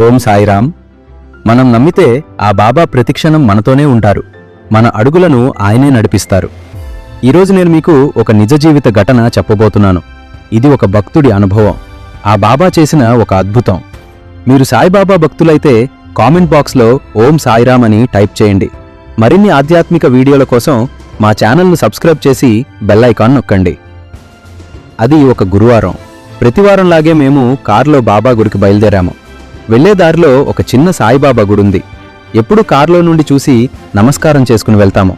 ఓం సాయిరామ్. మనం నమ్మితే ఆ బాబా ప్రతిక్షణం మనతోనే ఉంటారు. మన అడుగులను ఆయనే నడిపిస్తారు. ఈరోజు నేను మీకు ఒక నిజ జీవిత ఘటన చెప్పబోతున్నాను. ఇది ఒక భక్తుడి అనుభవం, ఆ బాబా చేసిన ఒక అద్భుతం. మీరు సాయిబాబా భక్తులైతే కామెంట్ బాక్స్లో ఓం సాయిరామ్ అని టైప్ చేయండి. మరిన్ని ఆధ్యాత్మిక వీడియోల కోసం మా ఛానల్ను సబ్స్క్రైబ్ చేసి బెల్ ఐకాన్ నొక్కండి. అది ఒక గురువారం. ప్రతివారంలాగే మేము కారులో బాబా గుడికి బయలుదేరాము. వెళ్లే దారిలో ఒక చిన్న సాయిబాబా గుడుంది. ఎప్పుడూ కారులో నుండి చూసి నమస్కారం చేసుకుని వెళ్తాము.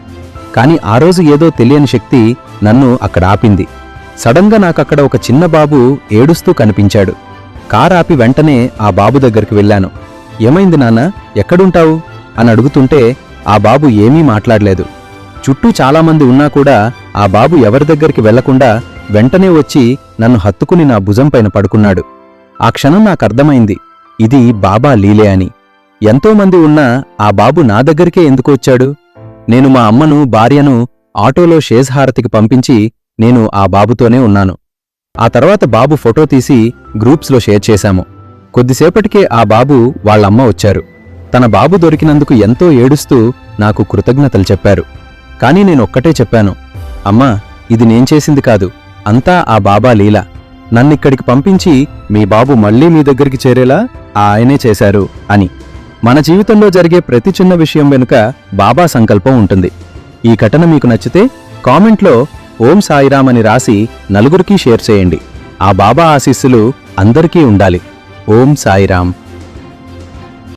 కాని ఆ రోజు ఏదో తెలియని శక్తి నన్ను అక్కడ ఆపింది. సడన్గా నాకక్కడ ఒక చిన్న బాబు ఏడుస్తూ కనిపించాడు. కారు ఆపి వెంటనే ఆ బాబు దగ్గరికి వెళ్ళాను. ఏమైంది నాన్న, ఎక్కడుంటావు అని అడుగుతుంటే ఆ బాబు ఏమీ మాట్లాడలేదు. చుట్టూ చాలామంది ఉన్నా కూడా ఆ బాబు ఎవరి దగ్గరికి వెళ్లకుండా వెంటనే వచ్చి నన్ను హత్తుకుని నా భుజంపైన పడుకున్నాడు. ఆ క్షణం నాకర్థమైంది, ఇది బాబా లీలే అని. ఎంతోమంది ఉన్నా ఆ బాబు నా దగ్గరికే ఎందుకు వచ్చాడు? నేను మా అమ్మను, భార్యను ఆటోలో షేజ్హారతికి పంపించి నేను ఆ బాబుతోనే ఉన్నాను. ఆ తర్వాత బాబు ఫోటో తీసి గ్రూప్స్లో షేర్ చేశాము. కొద్దిసేపటికే ఆ బాబు వాళ్ళమ్మ వచ్చారు. తన బాబు దొరికినందుకు ఎంతో ఏడుస్తూ నాకు కృతజ్ఞతలు చెప్పారు. కాని నేనొక్కటే చెప్పాను, అమ్మా, ఇది నేను చేసింది కాదు, అంతా ఆ బాబా లీల. నన్నిక్కడికి పంపించి మీ బాబు మళ్లీ మీ దగ్గరికి చేరేలా ఆయనే చేశారు అని. మన జీవితంలో జరిగే ప్రతి చిన్న విషయం వెనుక బాబా సంకల్పం ఉంటుంది. ఈ ఘటన మీకు నచ్చితే కామెంట్లో ఓం సాయిరామ్ అని రాసి నలుగురికి షేర్ చేయండి. ఆ బాబా ఆశీస్సులు అందరికీ ఉండాలి. ఓం సాయిరామ్.